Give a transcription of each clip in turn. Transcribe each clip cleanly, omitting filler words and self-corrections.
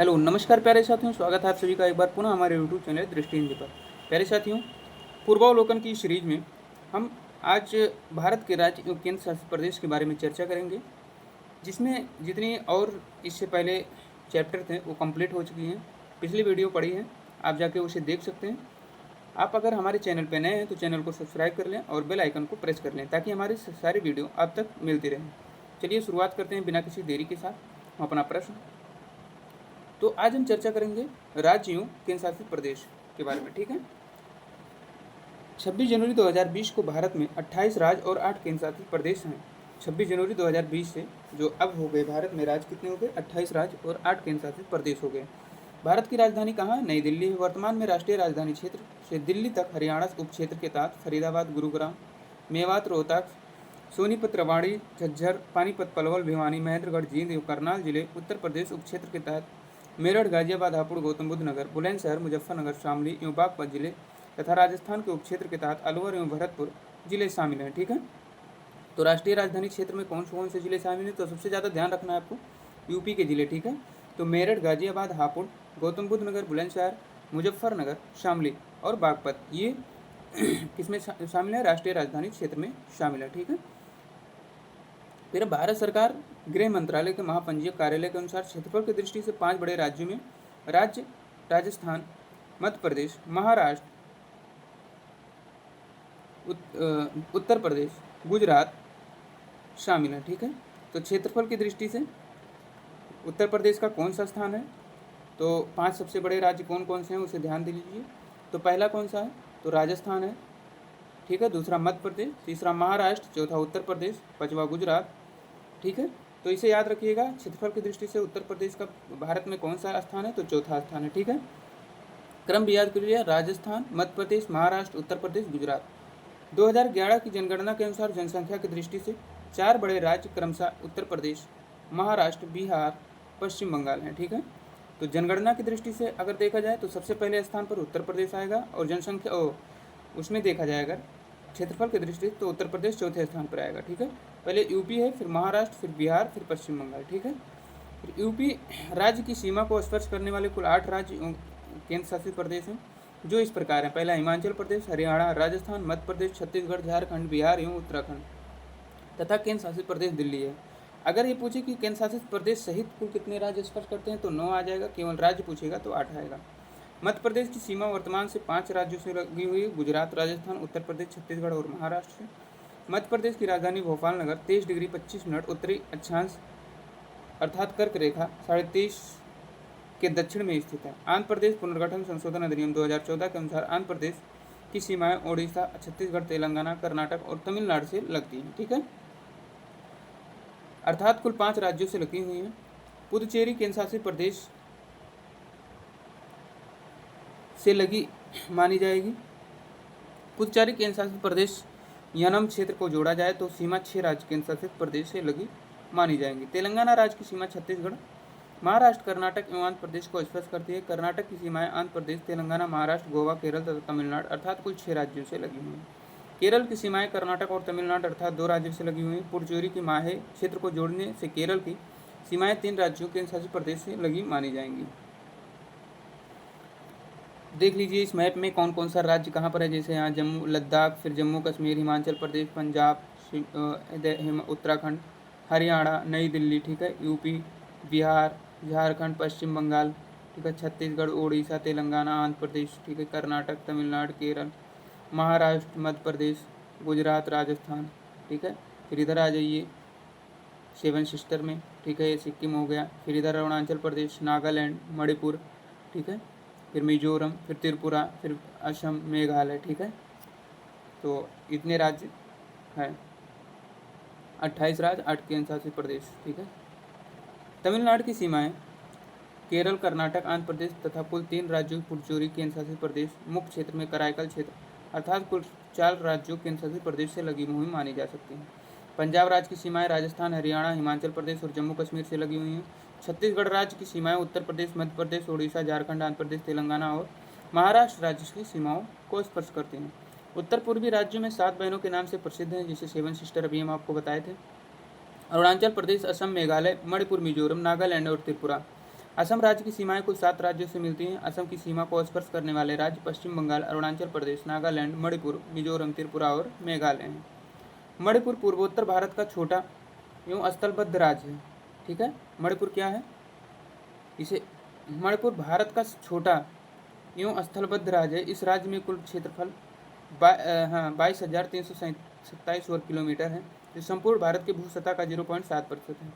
Hello नमस्कार प्यारे साथियों, स्वागत है आप सभी का एक बार पुनः हमारे यूट्यूब चैनल दृष्टि हिंदी पर। प्यारे साथियों, पूर्वावलोकन की सीरीज में हम आज भारत के राज्य एवं केंद्र शासित प्रदेश के बारे में चर्चा करेंगे, जिसमें जितनी और इससे पहले चैप्टर थे वो कंप्लीट हो चुकी हैं। पिछली वीडियो पड़ी है, आप जाके उसे देख सकते हैं। आप अगर हमारे चैनल पर नए हैं तो चैनल को सब्सक्राइब कर लें और बेल आइकन को प्रेस कर लें ताकि हमारी सारी वीडियो आप तक मिलती रहे। चलिए शुरुआत करते हैं बिना किसी देरी के साथ अपना प्रश्न। तो आज हम चर्चा करेंगे राज्यों केंद्र शासित प्रदेश के बारे में, ठीक है। 26 जनवरी 2020 को भारत में 28 राज्य और 8 केंद्र शासित प्रदेश हैं। 26 जनवरी 2020 से जो अब हो गए भारत में राज्य कितने हो गए? 28 राज्य और 8 केंद्र शासित प्रदेश हो गए। भारत की राजधानी कहाँ है? नई दिल्ली है। वर्तमान में राष्ट्रीय राजधानी क्षेत्र से दिल्ली तक हरियाणा उप क्षेत्र के तहत फरीदाबाद, गुरुग्राम, मेवात, रोहतक, सोनीपत, रेवाड़ी, झज्जर, पानीपत, पलवल, भिवानी, महेंद्रगढ़, जींद एवं करनाल जिले उत्तर प्रदेश उप क्षेत्र के तहत मेरठ, गाजियाबाद, हापुड़, गौतम बुद्ध नगर, बुलंदशहर, मुजफ्फरनगर, शामली एवं बागपत जिले तथा राजस्थान के उपक्षेत्र के तहत अलवर एवं भरतपुर जिले शामिल हैं, ठीक है। तो राष्ट्रीय राजधानी क्षेत्र में कौन से जिले शामिल हैं? तो सबसे ज़्यादा ध्यान रखना है आपको यूपी के जिले, ठीक है। तो मेरठ, गाजियाबाद, हापुड़, गौतम बुद्ध नगर, बुलंदशहर, मुजफ्फरनगर, शामली और बागपत ये किसमें शामिल है? राष्ट्रीय राजधानी क्षेत्र में शामिल है, ठीक है। फिर भारत सरकार गृह मंत्रालय के महापंजीयक कार्यालय के अनुसार क्षेत्रफल की दृष्टि से 5 बड़े राज्यों में राज्य राजस्थान, मध्य प्रदेश, महाराष्ट्र, उत्तर प्रदेश, गुजरात शामिल है, ठीक है। तो क्षेत्रफल की दृष्टि से उत्तर प्रदेश का कौन सा स्थान है? तो 5 सबसे बड़े राज्य कौन कौन से हैं उसे ध्यान दे लीजिए। तो पहला कौन सा है? तो राजस्थान है, ठीक है। दूसरा मध्य प्रदेश, तीसरा महाराष्ट्र, चौथा उत्तर प्रदेश, पांचवा गुजरात, ठीक है। तो इसे याद रखिएगा, क्षेत्रफल की दृष्टि से उत्तर प्रदेश का भारत में कौन सा स्थान है? तो चौथा स्थान है, ठीक है। क्रम भी याद करिए, राजस्थान, मध्य प्रदेश, महाराष्ट्र, उत्तर प्रदेश, गुजरात। 2011 की जनगणना के अनुसार जनसंख्या की दृष्टि से 4 बड़े राज्य क्रमशः उत्तर प्रदेश, महाराष्ट्र, बिहार, पश्चिम बंगाल हैं, ठीक है। तो जनगणना की दृष्टि से अगर देखा जाए तो सबसे पहले स्थान पर उत्तर प्रदेश आएगा और जनसंख्या उसमें देखा जाएगा क्षेत्रफल की दृष्टि से तो उत्तर प्रदेश चौथे स्थान पर आएगा, ठीक है। पहले यूपी है, फिर महाराष्ट्र, फिर बिहार, फिर पश्चिम बंगाल, ठीक है। फिर यूपी राज्य की सीमा को स्पर्श करने वाले कुल 8 राज्य केंद्र शासित प्रदेश हैं जो इस प्रकार हैं। पहला हिमाचल प्रदेश, हरियाणा, राजस्थान, मध्य प्रदेश, छत्तीसगढ़, झारखंड, बिहार एवं उत्तराखंड तथा केंद्र शासित प्रदेश दिल्ली है। अगर ये पूछे कि केंद्र शासित प्रदेश सहित कुल कितने राज्य स्पर्श करते हैं तो 9 आ जाएगा, केवल राज्य पूछेगा तो 8 आएगा। मध्य प्रदेश की सीमा वर्तमान से 5 राज्यों से लगी हुई है, गुजरात, राजस्थान, उत्तर प्रदेश, छत्तीसगढ़ और महाराष्ट्र से। मध्य प्रदेश की राजधानी भोपाल नगर 23 डिग्री 25 मिनट उत्तरी अक्षांश अर्थात कर्क रेखा 23.5 के दक्षिण में स्थित है। आंध्र प्रदेश पुनर्गठन संशोधन अधिनियम 2014 के अनुसार आंध्र प्रदेश की सीमाएं ओडिशा, छत्तीसगढ़, तेलंगाना, कर्नाटक और तमिलनाडु से लगती हैं, ठीक है। अर्थात कुल 5 राज्यों से लगी हुई हैं। पुदुचेरी केंद्र शासित प्रदेश से लगी मानी जाएगी। पुदुचेरी केंद्र शासित प्रदेश यनम क्षेत्र को जोड़ा जाए तो सीमा 6 राज्य केंद्र शासित प्रदेश से लगी मानी जाएंगी। तेलंगाना राज्य की सीमा छत्तीसगढ़, महाराष्ट्र, कर्नाटक एवं आंध्र प्रदेश को स्पर्श करती है। कर्नाटक की सीमाएं आंध्र प्रदेश, तेलंगाना, महाराष्ट्र, गोवा, केरल तथा तमिलनाडु अर्थात कुल 6 राज्यों से लगी हुई हैं। केरल की सीमाएं कर्नाटक और तमिलनाडु अर्थात 2 राज्यों से लगी हुई हैं। पुडुचेरी की माहे क्षेत्र को जोड़ने से केरल की सीमाएं 3 राज्यों केंद्र शासित प्रदेश से लगी मानी जाएंगी। देख लीजिए इस मैप में कौन कौन सा राज्य कहाँ पर है, जैसे यहाँ जम्मू, लद्दाख, फिर जम्मू कश्मीर, हिमाचल प्रदेश, पंजाब, उत्तराखंड, हरियाणा, नई दिल्ली, ठीक है, यूपी, बिहार, झारखंड, पश्चिम बंगाल, ठीक है, छत्तीसगढ़, उड़ीसा, तेलंगाना, आंध्र प्रदेश, ठीक है, कर्नाटक, तमिलनाडु, केरल, महाराष्ट्र, मध्य प्रदेश, गुजरात, राजस्थान, ठीक है। फिर इधर आ जाइए 7 सिस्टर में, ठीक है, ये सिक्किम हो गया। फिर इधर अरुणाचल प्रदेश, नागालैंड, मणिपुर, ठीक है, फिर मिजोरम, फिर त्रिपुरा, फिर असम, मेघालय, ठीक है। तो इतने राज्य हैं, 28 राज्य, 8 केंद्र शासित प्रदेश, ठीक है। तमिलनाडु की सीमाएं केरल, कर्नाटक, आंध्र प्रदेश तथा कुल 3 राज्यों पुडुचेरी केंद्र शासित प्रदेश मुख्य क्षेत्र में कराईकल क्षेत्र अर्थात कुल 4 राज्यों केंद्र शासित प्रदेश से लगी हुई मानी जा सकती हैं। पंजाब राज्य की सीमाएं राजस्थान, हरियाणा, हिमाचल प्रदेश और जम्मू कश्मीर से लगी हुई हैं। छत्तीसगढ़ राज्य की सीमाएं उत्तर प्रदेश, मध्य प्रदेश, उड़ीसा, झारखंड, आंध्र प्रदेश, तेलंगाना और महाराष्ट्र राज्य की सीमाओं को स्पर्श करती हैं। उत्तर पूर्वी राज्यों में 7 बहनों के नाम से प्रसिद्ध हैं, जिसे 7 सिस्टर अभी हम आपको बताए थे। अरुणाचल प्रदेश, असम, मेघालय, मणिपुर, मिजोरम, नागालैंड और त्रिपुरा। असम राज्य की सीमाएं कुल 7 राज्यों से मिलती हैं। असम की सीमा को स्पर्श करने वाले राज्य पश्चिम बंगाल, अरुणाचल प्रदेश, नागालैंड, मणिपुर, मिजोरम, त्रिपुरा और मेघालय हैं। मणिपुर पूर्वोत्तर भारत का छोटा एवं स्थलबद्ध राज्य है। ठीक है, मणिपुर क्या है, इसे मणिपुर भारत का छोटा एवं स्थलबद्ध राज्य है। इस राज्य में कुल क्षेत्रफल 22,327 वर्ग किलोमीटर है, जो संपूर्ण भारत के भूसतह का 0.7% है।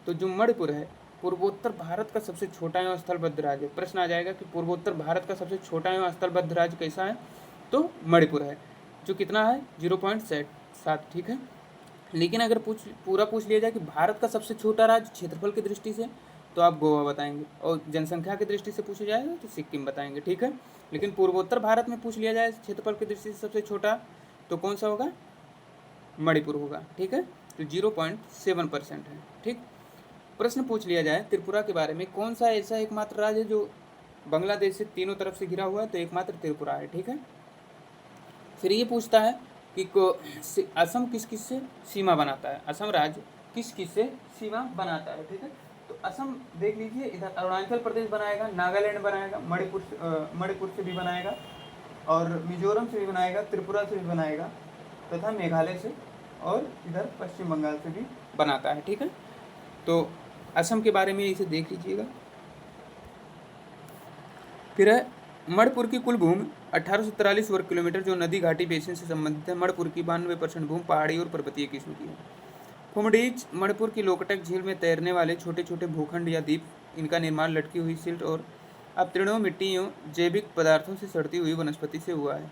तो जो मणिपुर है पूर्वोत्तर भारत का सबसे छोटा एवं स्थलबद्ध राज्य है। प्रश्न आ जाएगा कि पूर्वोत्तर भारत का सबसे छोटा एवं स्थलबद्ध राज्य कैसा है, तो मणिपुर है, जो कितना है 0.7। ठीक है, लेकिन अगर पूरा पूछ लिया जाए कि भारत का सबसे छोटा राज्य क्षेत्रफल की दृष्टि से, तो आप गोवा बताएंगे, और जनसंख्या की दृष्टि से पूछा जाएगा तो सिक्किम बताएंगे। ठीक है, लेकिन पूर्वोत्तर भारत में पूछ लिया जाए क्षेत्रफल की दृष्टि से सबसे छोटा, तो कौन सा होगा, मणिपुर होगा। ठीक है, तो 0.7% है। ठीक, प्रश्न पूछ लिया जाए त्रिपुरा के बारे में, कौन सा ऐसा एकमात्र राज्य है जो बांग्लादेश से तीनों तरफ से घिरा हुआ है, तो एकमात्र त्रिपुरा है। ठीक है, फिर ये पूछता है कि असम किस किस से सीमा बनाता है, असम राज्य किस किस से सीमा बनाता है। ठीक है, तो असम देख लीजिए, इधर अरुणाचल प्रदेश बनाएगा, नागालैंड बनाएगा, मणिपुर से भी बनाएगा, और मिजोरम से भी बनाएगा, त्रिपुरा से भी बनाएगा, तथा मेघालय से, और इधर पश्चिम बंगाल से भी बनाता है। ठीक है, तो असम के बारे में इसे देख लीजिएगा। फिर है मणिपुर की कुल भूमि 1843 वर्ग किलोमीटर, जो नदी घाटी बेसिन से संबंधित है। मणिपुर की 92% भूमि पहाड़ी और पर्वतीय किस्म की है। फुमडीज मणिपुर की लोकटक झील में तैरने वाले छोटे छोटे भूखंड या द्वीप, इनका निर्माण लटकी हुई सिल्ट और अवतीर्णों मिट्टी एवं जैविक पदार्थों से सड़ती हुई वनस्पति से हुआ है।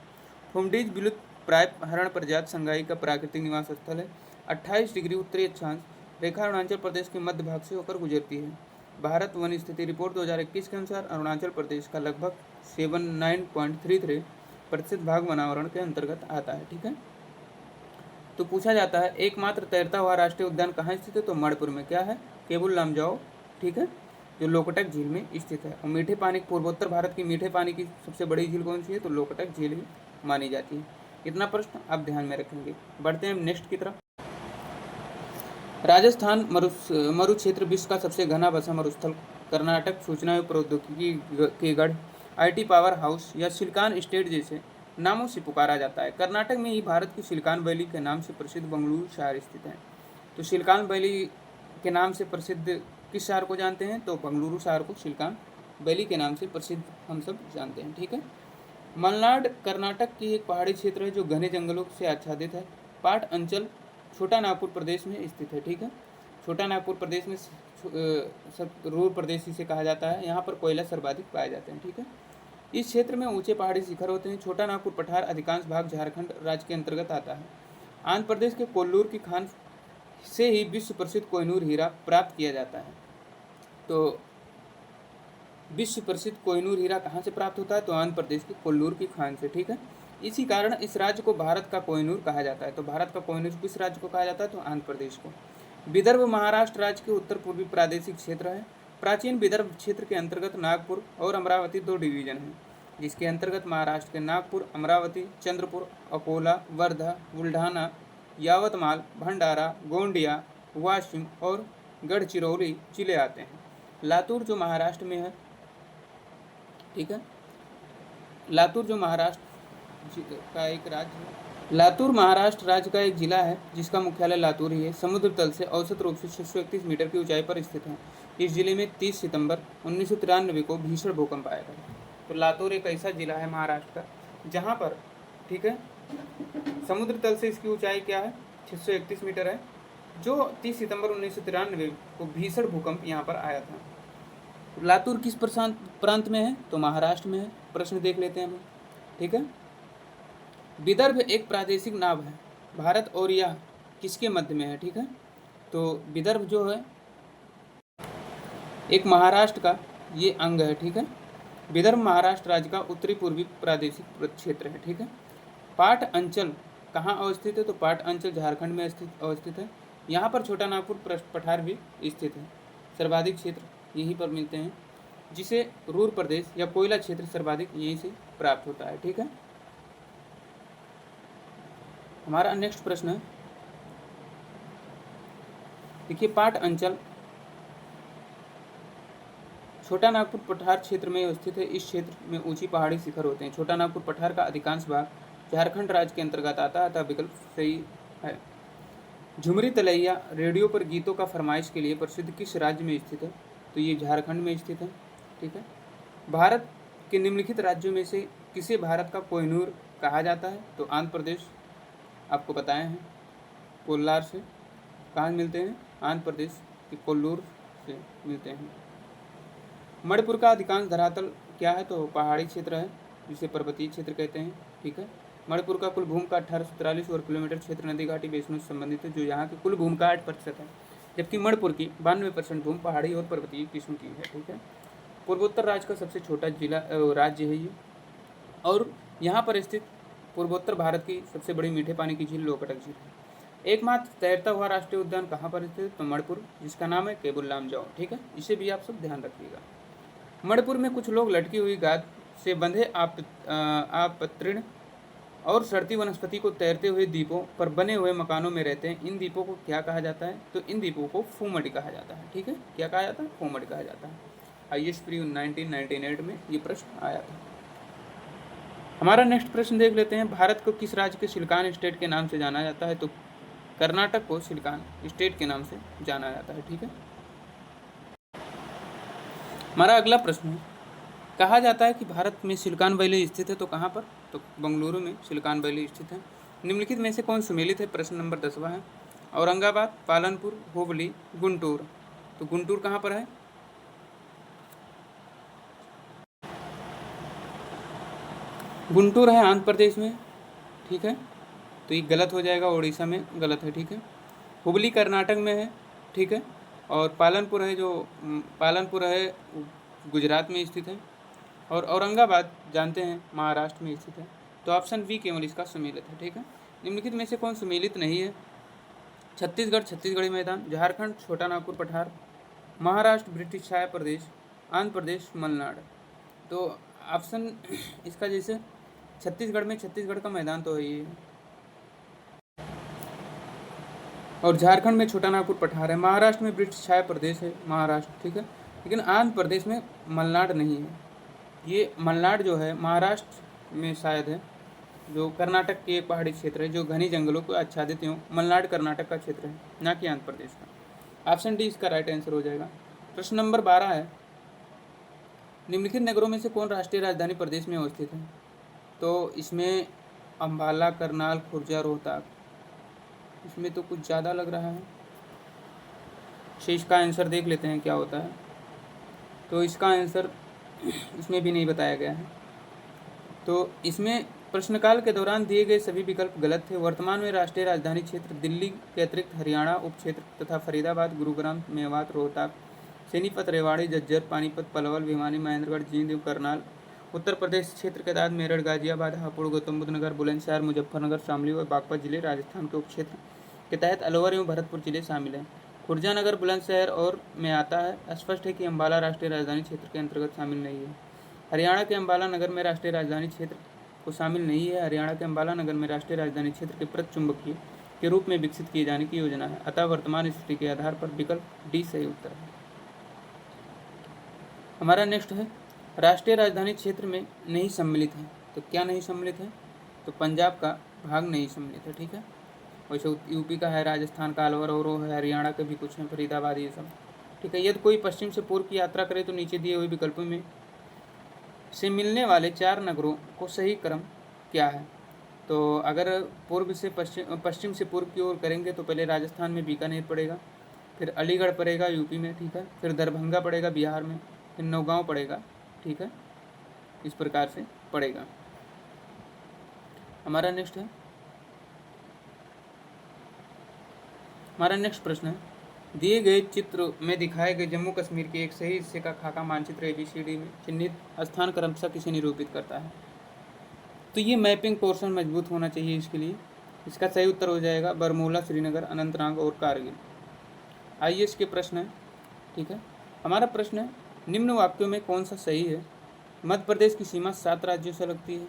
फुमडीज विलुप्त प्राय हरण प्रजाति संगाई का प्राकृतिक निवास स्थल है। 28 डिग्री उत्तरी अक्षांश रेखा अरुणाचल प्रदेश के मध्य भाग से होकर गुजरती है। भारत वन स्थिति रिपोर्ट 2021 के अनुसार अरुणाचल प्रदेश का लगभग 79.33% भाग वनावरण के अंतर्गत आता है। ठीक है, तो पूछा जाता है एकमात्र तैरता हुआ राष्ट्रीय उद्यान कहाँ स्थित है, तो मणिपुर में क्या है, केबुल लामजाओ। ठीक है, जो लोकटक झील में स्थित है। और मीठे पानी, पूर्वोत्तर भारत की मीठे पानी की सबसे बड़ी झील कौन सी है, तो लोकटक झील ही मानी जाती है। इतना प्रश्न आप ध्यान में रखेंगे। बढ़ते हैं नेक्स्ट की तरफ। राजस्थान मरुक्षेत्र विश्व का सबसे घना बसा मरुस्थल। कर्नाटक सूचना एवं प्रौद्योगिकी के गढ़, IT पावर हाउस या सिलिकॉन स्टेट जैसे नामों से पुकारा जाता है। कर्नाटक में ही भारत की सिलिकॉन वैली के नाम से प्रसिद्ध बंगलुरु शहर स्थित है। तो सिलिकॉन वैली के नाम से प्रसिद्ध किस शहर को जानते हैं, तो बंगलुरु शहर को सिलिकॉन वैली के नाम से प्रसिद्ध हम सब जानते हैं। ठीक है, मलनाड कर्नाटक की एक पहाड़ी क्षेत्र है जो घने जंगलों से आच्छादित है। पाट अंचल छोटा नागपुर प्रदेश में स्थित है। ठीक है, छोटा नागपुर प्रदेश में रूर प्रदेश इसे कहा जाता है। यहाँ पर कोयला सर्वाधिक पाए जाते हैं। ठीक है, इस क्षेत्र में ऊंचे पहाड़ी शिखर होते हैं। छोटा नागपुर पठार अधिकांश भाग झारखंड राज्य के अंतर्गत आता है। आंध्र प्रदेश के कोल्लूर की खान से ही विश्व प्रसिद्ध कोहिनूर हीरा प्राप्त किया जाता है। तो विश्व प्रसिद्ध कोहिनूर हीरा कहाँ से प्राप्त होता है, तो आंध्र प्रदेश के कोल्लूर की खान से। ठीक है, इसी कारण इस राज्य को भारत का कोहिनूर कहा जाता है। तो भारत का कोहिनूर किस राज्य को कहा जाता है, तो आंध्र प्रदेश को। विदर्भ महाराष्ट्र राज्य के उत्तर पूर्वी प्रादेशिक क्षेत्र है। प्राचीन विदर्भ क्षेत्र के अंतर्गत नागपुर और अमरावती 2 डिवीजन हैं, जिसके अंतर्गत महाराष्ट्र के नागपुर, अमरावती, चंद्रपुर, अकोला, वर्धा, बुल्ढाना, यावतमाल, भंडारा, गोंडिया, वाशिम और गढ़चिरौली जिले आते हैं। लातूर जो महाराष्ट्र में है, ठीक है, लातूर जो महाराष्ट्र का एक राज्य है, लातूर महाराष्ट्र राज्य का एक जिला है जिसका मुख्यालय लातूर ही है। समुद्र तल से औसत रूप से 631 मीटर की ऊंचाई पर स्थित है। इस जिले में 30 सितंबर 1993 को भीषण भूकंप आया था। तो लातूर एक ऐसा जिला है महाराष्ट्र का जहाँ पर, ठीक है, समुद्र तल से इसकी ऊंचाई क्या है, 631 मीटर है, जो 30 सितंबर 1993 को भीषण भूकंप यहाँ पर आया था। लातूर किस प्रांत में है, तो महाराष्ट्र में है। प्रश्न देख लेते हैं हम, ठीक है। विदर्भ एक प्रादेशिक नाम है भारत और यह किसके मध्य में है, ठीक है। तो विदर्भ जो है एक महाराष्ट्र का ये अंग है, ठीक है। विदर्भ महाराष्ट्र राज्य का उत्तरी पूर्वी प्रादेशिक क्षेत्र है, ठीक है। पाट अंचल कहाँ अवस्थित है, तो पाट अंचल झारखंड में अवस्थित है। यहाँ पर छोटा नागपुर पठार भी स्थित है। सर्वाधिक क्षेत्र यहीं पर मिलते हैं, जिसे रूर प्रदेश या कोयला क्षेत्र सर्वाधिक यहीं से प्राप्त होता है, ठीक है। हमारा नेक्स्ट प्रश्न है, देखिए, पाट अंचल छोटा नागपुर पठार क्षेत्र में स्थित है। इस क्षेत्र में ऊंची पहाड़ी शिखर होते हैं। छोटा नागपुर पठार का अधिकांश भाग झारखंड राज्य के अंतर्गत आता है, अतः विकल्प सही है। झुमरी तलैया रेडियो पर गीतों का फरमाइश के लिए प्रसिद्ध किस राज्य में स्थित है? तो ये झारखंड में स्थित है। ठीक है। भारत के निम्नलिखित राज्यों में से किसे भारत का कोहिनूर कहा जाता है? तो आंध्र प्रदेश आपको बताए हैं, कोल्लार से। कहाँ मिलते हैं? आंध्र प्रदेश के कोल्लूर से मिलते हैं। मणिपुर का अधिकांश धरातल क्या है? तो पहाड़ी क्षेत्र है, जिसे पर्वतीय क्षेत्र कहते हैं। ठीक है। मणिपुर का कुल भूमि का 1843 वर्ग किलोमीटर क्षेत्र नदी घाटी बेसिनों से संबंधित है, जो यहाँ की कुल भूमि का 8% है, जबकि मणिपुर की 92% भूमि पहाड़ी और पर्वतीय किस्म की है। ठीक है। पूर्वोत्तर राज्य का सबसे छोटा जिला राज्य है ये, और यहाँ पर स्थित पूर्वोत्तर भारत की सबसे बड़ी मीठे पानी की झील लोकटक झील है। एकमात्र तैरता हुआ राष्ट्रीय उद्यान कहाँ पर स्थित है? तो मणिपुर, जिसका नाम है केबुल लामजाओ। ठीक है, इसे भी आप सब ध्यान रखिएगा। मणिपुर में कुछ लोग लटकी हुई गाद से बंधे आपतृण और सड़ती वनस्पति को तैरते हुए द्वीपों पर बने हुए मकानों में रहते हैं। इन द्वीपों को क्या कहा जाता है? तो इन द्वीपों को फूमडी कहा जाता है। ठीक है, क्या कहा जाता है? फूमडी कहा जाता है। IAS प्री 1998 में ये प्रश्न आया था। हमारा नेक्स्ट प्रश्न देख लेते हैं। भारत को किस राज्य के सिलिकॉन स्टेट के नाम से जाना जाता है? तो कर्नाटक को सिलिकॉन स्टेट के नाम से जाना जाता है। ठीक है। हमारा अगला प्रश्न है, कहा जाता है कि भारत में सिलिकॉन वैली स्थित है, तो कहाँ पर? तो बेंगलुरु में सिलिकॉन वैली स्थित है। निम्नलिखित में से कौन सुमेलित है? प्रश्न नंबर 10वां है। औरंगाबाद, पालनपुर, हुबली, गुंटूर। तो गुंटूर कहाँ पर है? गुंटूर है आंध्र प्रदेश में। ठीक है, तो ये गलत हो जाएगा, उड़ीसा में गलत है। ठीक है। हुबली कर्नाटक में है। ठीक है। और पालनपुर है गुजरात में स्थित है। और औरंगाबाद जानते हैं महाराष्ट्र में स्थित है। तो ऑप्शन बी केवल इसका सुमेलित है। ठीक है। निम्नलिखित में से कौन सुमेलित नहीं है? छत्तीसगढ़ छत्तीसगढ़ी मैदान, झारखंड छोटा नागपुर पठार, महाराष्ट्र ब्रिटिश छाया प्रदेश, आंध्र प्रदेश मलनाड। तो ऑप्शन इसका जैसे छत्तीसगढ़ में छत्तीसगढ़ का मैदान तो है ये, और झारखंड में छोटा नागपुर पठार है, महाराष्ट्र में ब्रिटिश छाया प्रदेश है महाराष्ट्र। ठीक है। लेकिन आंध्र प्रदेश में मलनाड नहीं है। ये मलनाड जो है महाराष्ट्र में शायद है, जो कर्नाटक के एक पहाड़ी क्षेत्र है जो घनी जंगलों को आच्छादित हो। मलनाड कर्नाटक का क्षेत्र है, ना कि आंध्र प्रदेश का। ऑप्शन डी इसका राइट आंसर हो जाएगा। प्रश्न नंबर 12 है, निम्नलिखित नगरों में से कौन राष्ट्रीय राजधानी प्रदेश में अवस्थित है? तो इसमें अम्बाला, करनाल, खुर्जा, रोहतक, इसमें तो कुछ ज़्यादा लग रहा है। इसका आंसर देख लेते हैं क्या होता है। तो इसका आंसर इसमें भी नहीं बताया गया है। तो इसमें प्रश्नकाल के दौरान दिए गए सभी विकल्प गलत थे। वर्तमान में राष्ट्रीय राजधानी क्षेत्र दिल्ली के अतिरिक्त हरियाणा उप क्षेत्र तथा फरीदाबाद, गुरुग्राम, मेवात, रोहतक, सोनीपत, रेवाड़ी, झज्जर, पानीपत, पलवल, भिवानी, महेंद्रगढ़, जींद, करनाल, उत्तर प्रदेश क्षेत्र के तहत मेरठ, गाजियाबाद, हापुड़, गौतम बुद्ध नगर, बुलंदशहर, मुजफ्फरनगर, शामली और बागपत जिले, राजस्थान के उप क्षेत्र के तहत अलवर एवं भरतपुर जिले शामिल हैं। खुर्जा नगर बुलंदशहर और में आता है। स्पष्ट है कि अम्बाला राष्ट्रीय राजधानी क्षेत्र के अंतर्गत शामिल नहीं है। हरियाणा के अम्बाला नगर में राष्ट्रीय राजधानी क्षेत्र को शामिल नहीं है। हरियाणा के अम्बाला नगर में राष्ट्रीय राजधानी क्षेत्र के प्रति चुंबकीय के रूप में विकसित किए जाने की योजना है। अतः वर्तमान स्थिति के आधार पर विकल्प डी सही उत्तर है। हमारा नेक्स्ट है, राष्ट्रीय राजधानी क्षेत्र में नहीं सम्मिलित है। तो क्या नहीं सम्मिलित है? तो पंजाब का भाग नहीं सम्मिलित है। ठीक है। वैसे यूपी का है, राजस्थान का अलवर और वो है, हरियाणा के भी कुछ हैं, फरीदाबाद, ये सब। ठीक है। यदि कोई पश्चिम से पूर्व की यात्रा करे तो नीचे दिए हुए विकल्पों में से मिलने वाले 4 नगरों को सही क्रम क्या है? तो अगर पूर्व से पश्चिम से पूर्व की ओर करेंगे तो पहले राजस्थान में बीकानेर पड़ेगा, फिर अलीगढ़ पड़ेगा यूपी में। ठीक है। फिर दरभंगा पड़ेगा बिहार में, फिर नौगांव पड़ेगा। ठीक है, इस प्रकार से पड़ेगा। हमारा नेक्स्ट प्रश्न है, दिए गए चित्र में दिखाए गए जम्मू कश्मीर के एक सही हिस्से का खाका मानचित्र ABCD में चिन्हित स्थान क्रमशः किसे निरूपित करता है? तो ये मैपिंग पोर्शन मजबूत होना चाहिए इसके लिए। इसका सही उत्तर हो जाएगा बरमूला, श्रीनगर, अनंतनाग और कारगिल। IAS के प्रश्न है। ठीक है। हमारा प्रश्न है, निम्न वाक्यों में कौन सा सही है? मध्य प्रदेश की सीमा 7 राज्यों से लगती है।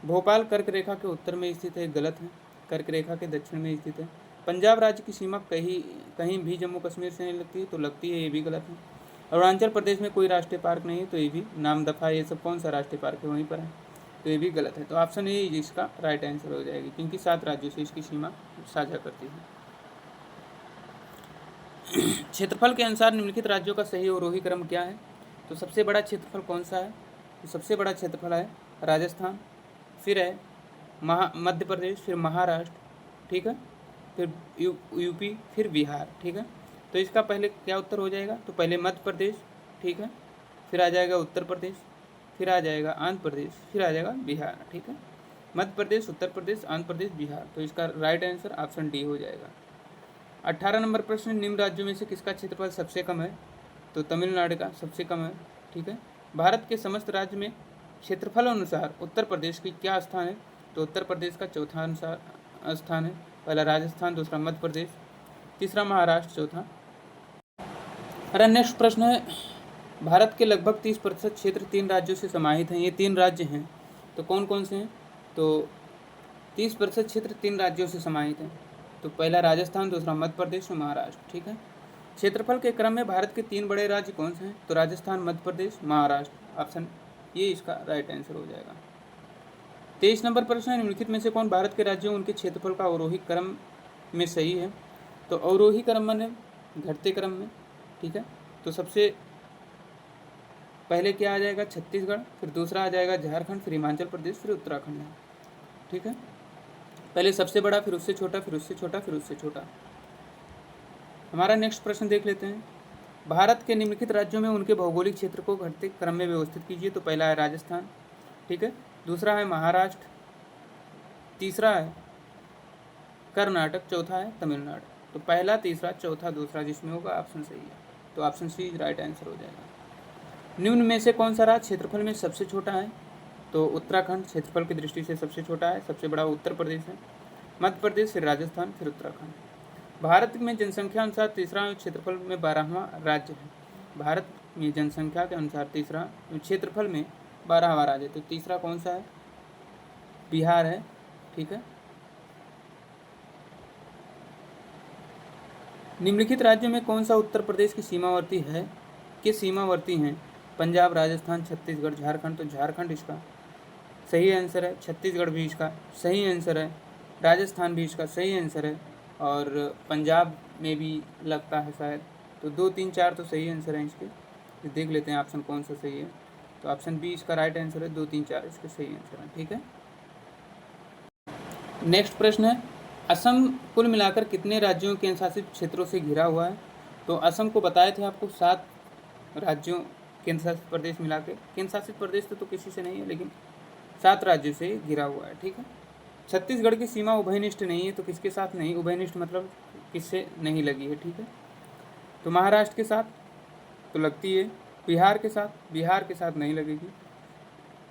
भोपाल कर्क रेखा के उत्तर में स्थित है, गलत है। कर्क रेखा के दक्षिण में स्थित है। पंजाब राज्य की सीमा कहीं भी जम्मू कश्मीर से नहीं लगती है, तो लगती है, ये भी गलत है। अरुणाचल प्रदेश में कोई राष्ट्रीय पार्क नहीं है, तो ये भी नामदफा ये सब कौन सा राष्ट्रीय पार्क है वहीं पर है, तो ये भी गलत है। तो ऑप्शन ए इसका राइट आंसर हो जाएगी, क्योंकि 7 राज्यों से इसकी सीमा साझा करती है। क्षेत्रफल के अनुसार निम्नलिखित राज्यों का सही अवरोही क्रम क्या है? तो सबसे बड़ा क्षेत्रफल कौन सा है? तो सबसे बड़ा क्षेत्रफल है राजस्थान, फिर है मध्य प्रदेश, फिर महाराष्ट्र, ठीक है, फिर यूपी, फिर बिहार, ठीक है। तो इसका पहले क्या उत्तर हो जाएगा? तो पहले मध्य प्रदेश, ठीक है, फिर आ जाएगा उत्तर प्रदेश, फिर आ जाएगा आंध्र प्रदेश, फिर आ जाएगा बिहार, ठीक है। मध्य प्रदेश, उत्तर प्रदेश, आंध्र प्रदेश, बिहार। तो इसका राइट आंसर ऑप्शन डी हो जाएगा। 18 नंबर प्रश्न, निम्न राज्यों में से किसका क्षेत्रफल सबसे कम है? तो तमिलनाडु का सबसे कम है, ठीक है। भारत के समस्त राज्य में क्षेत्रफल अनुसार उत्तर प्रदेश की क्या स्थान है? तो उत्तर प्रदेश का चौथा स्थान है। पहला राजस्थान, दूसरा मध्य प्रदेश, तीसरा महाराष्ट्र, चौथा। हमारा नेक्स्ट प्रश्न है, भारत के लगभग 30% क्षेत्र 3 राज्यों से समाहित हैं। ये 3 राज्य हैं, तो कौन कौन से हैं? तो 30% क्षेत्र 3 राज्यों से समाहित हैं। तो पहला राजस्थान, दूसरा मध्य प्रदेश और महाराष्ट्र, ठीक है। क्षेत्रफल के क्रम में भारत के 3 बड़े राज्य कौन से हैं? तो राजस्थान, मध्य प्रदेश, महाराष्ट्र। ऑप्शन ये इसका राइट आंसर हो जाएगा। 23 नंबर प्रश्न है, निम्नलिखित में से कौन भारत के राज्यों उनके क्षेत्रफल का अवरोही क्रम में सही है? तो अवरोही क्रम माने घटते क्रम में, ठीक है। तो सबसे पहले क्या आ जाएगा? छत्तीसगढ़, फिर दूसरा आ जाएगा झारखंड, फिर हिमाचल प्रदेश, फिर उत्तराखंड है, ठीक है। पहले सबसे बड़ा, फिर उससे छोटा, फिर उससे छोटा, फिर उससे छोटा। हमारा नेक्स्ट प्रश्न देख लेते हैं, भारत के निम्नलिखित राज्यों में उनके भौगोलिक क्षेत्र को घटते क्रम में व्यवस्थित कीजिए। तो पहला है राजस्थान, ठीक है, दूसरा है महाराष्ट्र, तीसरा है कर्नाटक, चौथा है तमिलनाडु। तो पहला, तीसरा, चौथा, दूसरा जिसमें होगा ऑप्शन सही है, तो ऑप्शन सी राइट आंसर हो जाएगा। निम्न में से कौन सा राज्य क्षेत्रफल में सबसे छोटा है? तो उत्तराखंड क्षेत्रफल की दृष्टि से सबसे छोटा है, सबसे बड़ा उत्तर प्रदेश है, मध्य प्रदेश, फिर राजस्थान, फिर उत्तराखंड। भारत में जनसंख्या अनुसार तीसरा क्षेत्रफल में 12वां राज्य है। भारत में जनसंख्या के अनुसार तीसरा क्षेत्रफल में 12वां राज्य, तो तीसरा कौन सा है? बिहार है, ठीक है। निम्नलिखित राज्यों में कौन सा उत्तर प्रदेश की सीमावर्ती है के सीमावर्ती हैं? पंजाब, राजस्थान, छत्तीसगढ़, झारखंड। तो झारखंड इसका सही आंसर है, छत्तीसगढ़ भी इसका सही आंसर है, राजस्थान भी इसका सही आंसर है, और पंजाब में भी लगता है शायद। तो 2, 3, 4 तो सही आंसर हैं इसके। तो देख लेते हैं ऑप्शन कौन सा सही है। तो ऑप्शन बी इसका राइट आंसर है, 2, 3, 4 इसके सही आंसर हैं, ठीक है। नेक्स्ट प्रश्न है, असम कुल मिलाकर कितने राज्यों केंद्र शासित क्षेत्रों से घिरा हुआ है? तो असम को बताए थे आपको 7 राज्यों केंद्र शासित प्रदेश मिला के, केंद्र शासित प्रदेश तो किसी से नहीं है, लेकिन 7 राज्यों से घिरा हुआ है, ठीक है। छत्तीसगढ़ की सीमा उभयनिष्ठ नहीं है, तो किसके साथ नहीं? उभयनिष्ठ मतलब किससे नहीं लगी है, ठीक है। तो महाराष्ट्र के साथ तो लगती है, बिहार के साथ नहीं लगेगी,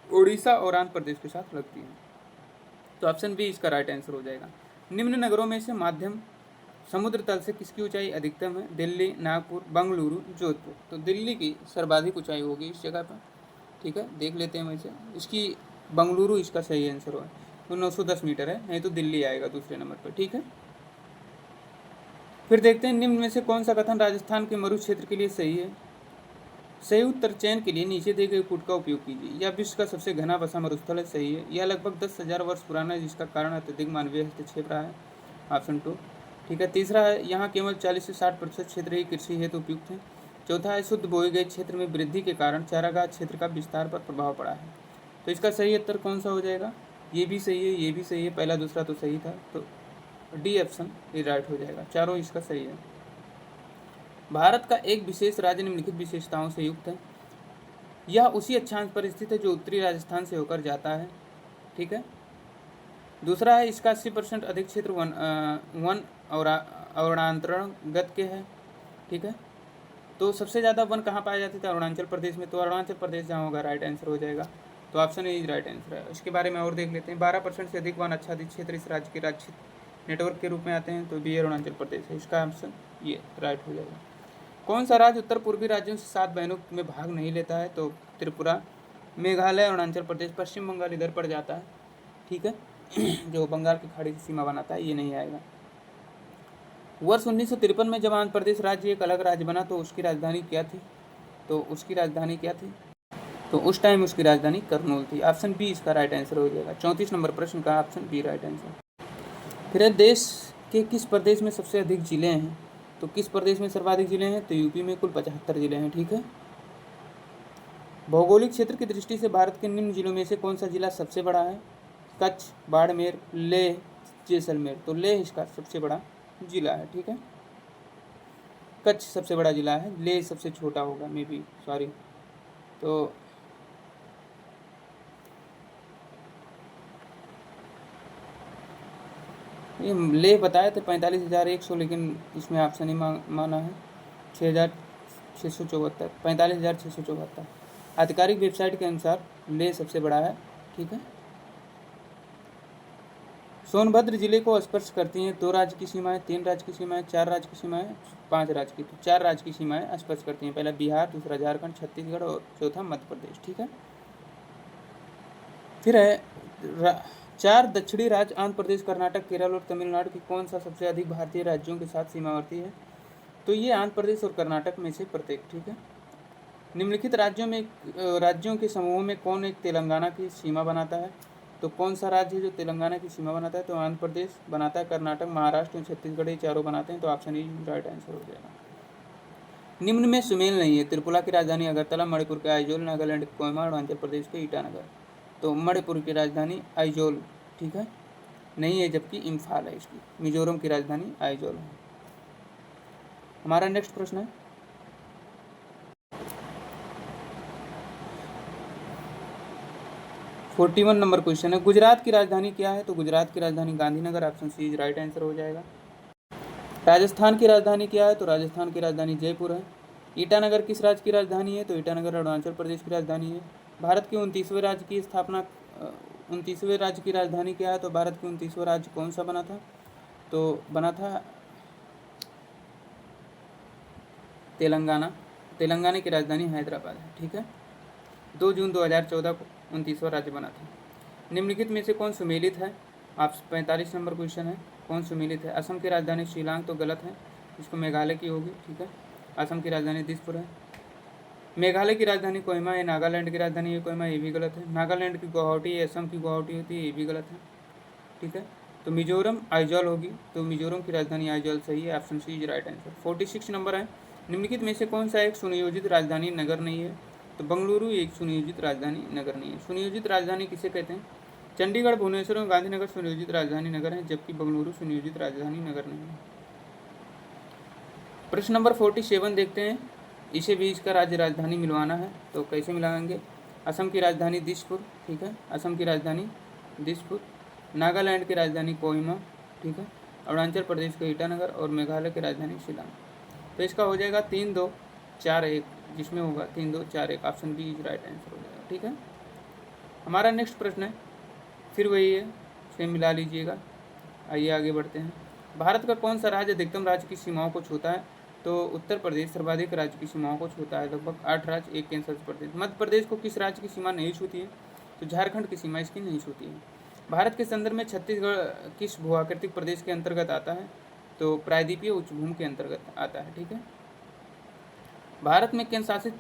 उड़ीसा और आंध्र प्रदेश के साथ लगती है। तो ऑप्शन बी इसका राइट आंसर हो जाएगा। निम्न नगरों में से माध्यम समुद्र तल से किसकी ऊंचाई अधिकतम है? दिल्ली, नागपुर, बंगलुरु, जोधपुर। तो दिल्ली की सर्वाधिक ऊंचाई होगी इस जगह पर, ठीक है। देख लेते हैं वैसे इसकी, बंगलुरु इसका सही आंसर है, तो 910 मीटर है, नहीं तो दिल्ली आएगा दूसरे नंबर पर, ठीक है। फिर देखते हैं निम्न में से कौन सा कथन राजस्थान के मरु क्षेत्र के लिए सही है? सही उत्तर चयन के लिए नीचे दिए गए कूट का उपयोग कीजिए। यह विश्व का सबसे घना बसा मरुस्थल है, सही है। यह लगभग 10,000 वर्ष पुराना है, जिसका कारण अत्यधिक मानवीय हस्तक्षेप रहा है, ऑप्शन 2, ठीक है। तीसरा है, यहाँ केवल 40 से 60% क्षेत्र ही कृषि हेतु उपयुक्त है। चौथा है, शुद्ध बोए गए क्षेत्र में वृद्धि के कारण चारागाह क्षेत्र का विस्तार पर प्रभाव पड़ा है। तो इसका सही उत्तर कौन सा हो जाएगा? ये भी सही है, ये भी सही है, पहला दूसरा तो सही था, तो डी ऑप्शन ये राइट हो जाएगा, चारों इसका सही है। भारत का एक विशेष राज्य निम्नलिखित विशेषताओं से युक्त है। यह उसी अक्षांश पर स्थित है जो उत्तरी राजस्थान से होकर जाता है, ठीक है। दूसरा है, इसका 80% अधिक क्षेत्र वन और अरुणांतरणगत के है, ठीक है। तो सबसे ज़्यादा वन कहाँ पाए जाते थे? अरुणाचल प्रदेश में, तो अरुणाचल प्रदेश जहाँ होगा राइट आंसर हो जाएगा, तो ऑप्शन ए राइट आंसर है। इसके बारे में और देख लेते हैं। 12% से अधिक वन आच्छादित क्षेत्र इस राज्य के राज्य नेटवर्क के रूप में आते हैं, तो बी अरुणाचल प्रदेश है, इसका ऑप्शन ये राइट हो जाएगा। कौन सा राज्य उत्तर पूर्वी राज्यों से 7 बहनों में भाग नहीं लेता है? तो त्रिपुरा, मेघालय, अरुणाचल प्रदेश, पश्चिम बंगाल इधर पड़ जाता है, ठीक है, जो बंगाल की खाड़ी की सीमा बनाता है, ये नहीं आएगा। वर्ष 1953 में जब आंध्र प्रदेश राज्य एक अलग राज्य बना तो उसकी राजधानी क्या थी? तो उसकी राजधानी क्या थी? तो उस टाइम उसकी राजधानी करनूल थी। ऑप्शन बी इसका राइट आंसर हो जाएगा। 34 नंबर प्रश्न का ऑप्शन बी राइट आंसर। फिर देश के किस प्रदेश में सबसे अधिक जिले हैं? तो किस प्रदेश में सर्वाधिक जिले हैं? तो यूपी में कुल 75 जिले हैं। ठीक है। भौगोलिक क्षेत्र की दृष्टि से भारत के निम्न जिलों में से कौन सा जिला सबसे बड़ा है? कच्छ, बाड़मेर, लेह, जैसलमेर। तो लेह इसका सबसे बड़ा जिला है। ठीक है। कच्छ सबसे बड़ा जिला है, लेह सबसे छोटा होगा, मे बी, सॉरी। तो ये लेह बताए थे 45,100, लेकिन इसमें ऑप्शन ही माना है 6,674, 45,674। आधिकारिक वेबसाइट के अनुसार लेह सबसे बड़ा है। ठीक है। सोनभद्र जिले को स्पर्श करती हैं 2 राज्य की सीमाएं, 3 राज्य की सीमाएं, 4 राज्य की सीमाएं, 5 राज्य की। तो 4 राज्य की सीमाएं स्पर्श करती हैं। पहला बिहार, दूसरा झारखंड, छत्तीसगढ़ और चौथा मध्य प्रदेश। ठीक है। फिर है 4 दक्षिणी राज्य आंध्र प्रदेश, कर्नाटक, केरल और तमिलनाडु की कौन सा सबसे अधिक भारतीय राज्यों के साथ सीमावर्ती है? तो ये आंध्र प्रदेश और कर्नाटक में से प्रत्येक। ठीक है। निम्नलिखित राज्यों के समूह में कौन एक तेलंगाना की सीमा बनाता है? तो कौन सा राज्य है जो तेलंगाना की सीमा बनाता है? तो आंध्र प्रदेश बनाता है, कर्नाटक, महाराष्ट्र और छत्तीसगढ़, ये चारों बनाते हैं। तो ऑप्शन ई राइट आंसर हो जाएगा। निम्न में सुमेल नहीं है। त्रिपुरा की राजधानी अगरतला, मणिपुर के आइजोल, नागालैंड के कोहिमा, अरुणाचल प्रदेश के ईटानगर। तो मणिपुर की राजधानी आइजोल, ठीक है, नहीं है, जबकि इम्फाल है इसकी। मिजोरम की राजधानी आइजोल है। हमारा नेक्स्ट प्रश्न है 41 नंबर क्वेश्चन है, गुजरात की राजधानी क्या है? तो गुजरात की राजधानी Gandhinagar, option C right answer हो जाएगा। राजस्थान की राजधानी क्या है? तो राजस्थान की राजधानी जयपुर है। ईटानगर किस राज्य की राजधानी है? तो ईटानगर अरुणाचल प्रदेश की राजधानी है। भारत के 29वें राज्य की स्थापना 29वें राज्य की राजधानी क्या है? तो भारत के 29वां राज्य कौन सा बना था? तो बना था तेलंगाना। तेलंगाना की राजधानी हैदराबाद है। ठीक है। 2 जून 2014 को 29वां राज्य बना था। निम्नलिखित में से कौन सुमेलित है? आप 45 नंबर क्वेश्चन है, कौन सुमेलित है? असम की राजधानी शिलांग तो गलत है, इसको मेघालय की होगी। ठीक है। असम की राजधानी दिसपुर है। मेघालय की राजधानी कोहिमा है, नागालैंड की राजधानी है कोहिमा, ये भी गलत है। नागालैंड की गुवाहाटी है, असम की गुवाहाटी होती है, ये भी गलत है। ठीक है। तो मिजोरम आइजॉल होगी, तो मिजोरम की राजधानी आइजॉल सही है, option C is right answer. 46 number है, निम्नलिखित में से कौन सा एक सुनियोजित राजधानी नगर नहीं है? तो बंगलुरु एक सुनियोजित राजधानी नगर नहीं है। सुनियोजित राजधानी किसे कहते हैं? चंडीगढ़, भुवनेश्वर और गांधीनगर सुनियोजित राजधानी नगर है, जबकि बंगलुरु सुनियोजित राजधानी नगर नहीं है। प्रश्न नंबर 47 देखते हैं, इसे भी इसका राज्य राजधानी मिलवाना है, तो कैसे मिलाएंगे? असम की राजधानी दिसपुर, ठीक है, असम की राजधानी दिसपुर, नागालैंड की राजधानी कोहिमा, ठीक है, अरुणाचल प्रदेश का ईटानगर और मेघालय की राजधानी शिलांग। तो इसका हो जाएगा 3-2-4-1, जिसमें होगा 3-2-4-1, option B is right answer हो जाएगा। ठीक है। हमारा नेक्स्ट प्रश्न है, फिर वही है, सेम मिला लीजिएगा। आइए आगे बढ़ते हैं। भारत का कौन सा राज्य अधिकतम राज्य की सीमाओं को छूता है? तो उत्तर प्रदेश सर्वाधिक राज्य की सीमाओं को छूता है, लगभग 8 राज्य, 1 केंद्र शासित प्रदेश। मध्य प्रदेश को किस राज्य की सीमा नहीं छूती है? तो झारखंड की सीमा इसकी नहीं छूती है। भारत के संदर्भ में छत्तीसगढ़ किस भूआकृतिक प्रदेश के अंतर्गत आता है? तो प्रायद्वीपीय उच्चभूमि के अंतर्गत आता है। ठीक है। भारत में केंद्र शासित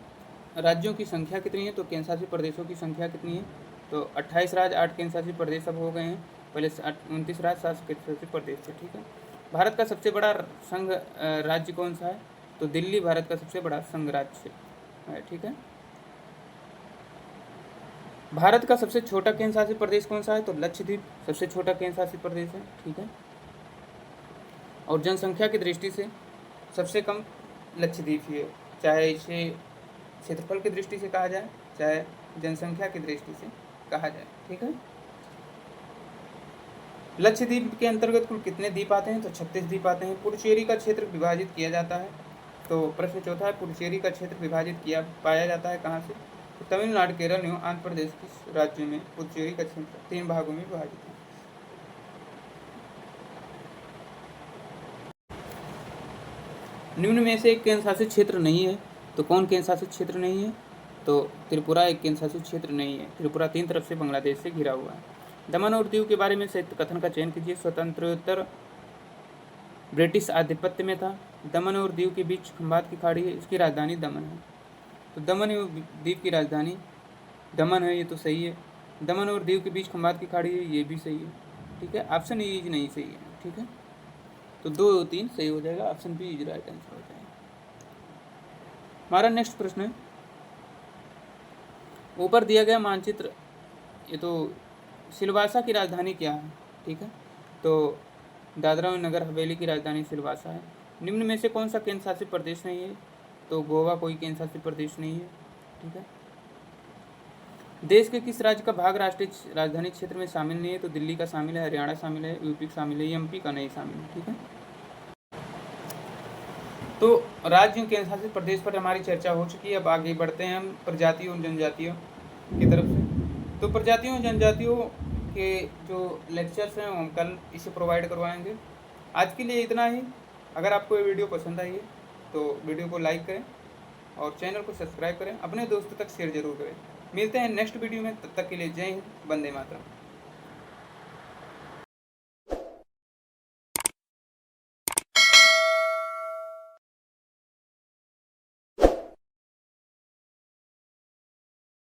राज्यों की संख्या कितनी है? तो केंद्र शासित प्रदेशों की संख्या कितनी है? तो 28 राज्य, 8 केंद्र शासित प्रदेश अब हो गए हैं, पहले 29 राज्य, 7 केंद्र शासित प्रदेश थे। ठीक है। भारत का सबसे बड़ा संघ राज्य कौन सा है? तो दिल्ली भारत का सबसे बड़ा संघ राज्य है। ठीक है। भारत का सबसे छोटा केंद्र शासित प्रदेश कौन सा है? तो लक्षद्वीप सबसे छोटा केंद्र शासित प्रदेश है। ठीक है। और जनसंख्या की दृष्टि से सबसे कम लक्षद्वीप ही है, चाहे इसे क्षेत्रफल की दृष्टि से कहा जाए, चाहे जनसंख्या की दृष्टि से कहा जाए। ठीक है। लक्षद्वीप के अंतर्गत कुल कितने द्वीप आते हैं? तो 36 द्वीप आते हैं। पुडुचेरी का क्षेत्र विभाजित किया जाता है, तो प्रश्न चौथा है, पुडुचेरी का क्षेत्र विभाजित पाया जाता है कहाँ से? तो तमिलनाडु, केरल एवं आंध्र प्रदेश के राज्य में पुडुचेरी का क्षेत्र 3 भागों में विभाजित है। निम्न में से एक केंद्र शासित क्षेत्र नहीं है, तो कौन केंद्र शासित क्षेत्र नहीं है? तो त्रिपुरा एक केंद्र शासित क्षेत्र नहीं है। त्रिपुरा 3 तरफ से बांग्लादेश से घिरा हुआ है। दमन और दीव के बारे में संयुक्त कथन का चयन कीजिए। स्वतंत्रोत्तर ब्रिटिश आधिपत्य में था। दमन और दीव के बीच खंबात की खाड़ी है, इसकी राजधानी दमन है। तो दमन एवं दीव की राजधानी दमन है, ये तो सही है। दमन और दीव के बीच खंबात की खाड़ी है, ये भी सही है। ठीक है, ऑप्शन ई इज नहीं सही है। ठीक है, तो 2 3 सही हो जाएगा, option B is right answer हो जाएगा। हमारा नेक्स्ट प्रश्न है, ऊपर दिया गया मानचित्र, ये तो सिलवासा की राजधानी क्या है। ठीक है, तो दादरा और नगर हवेली की राजधानी सिलवासा है। निम्न में से कौन सा केंद्र शासित प्रदेश नहीं है, तो गोवा कोई केंद्र शासित प्रदेश नहीं है। ठीक है, देश के किस राज्य का भाग राष्ट्रीय राजधानी क्षेत्र में शामिल नहीं है, तो दिल्ली का शामिल है, हरियाणा शामिल है, यूपी शामिल है, एमपी का नहीं शामिल है। ठीक है, तो राज्यों केंद्र शासित प्रदेश पर हमारी चर्चा हो चुकी है। अब आगे बढ़ते हैं हम प्रजातियों और जनजातियों की तरफ से। तो प्रजातियों और जनजातियों के जो लेक्चर्स हैं हम कल इसे प्रोवाइड करवाएंगे। आज के लिए इतना ही। अगर आपको ये वीडियो पसंद आई है तो वीडियो को लाइक करें और चैनल को सब्सक्राइब करें, अपने दोस्तों तक शेयर जरूर करें। मिलते हैं नेक्स्ट वीडियो में, तब तक के लिए जय हिंद, वंदे मातरम।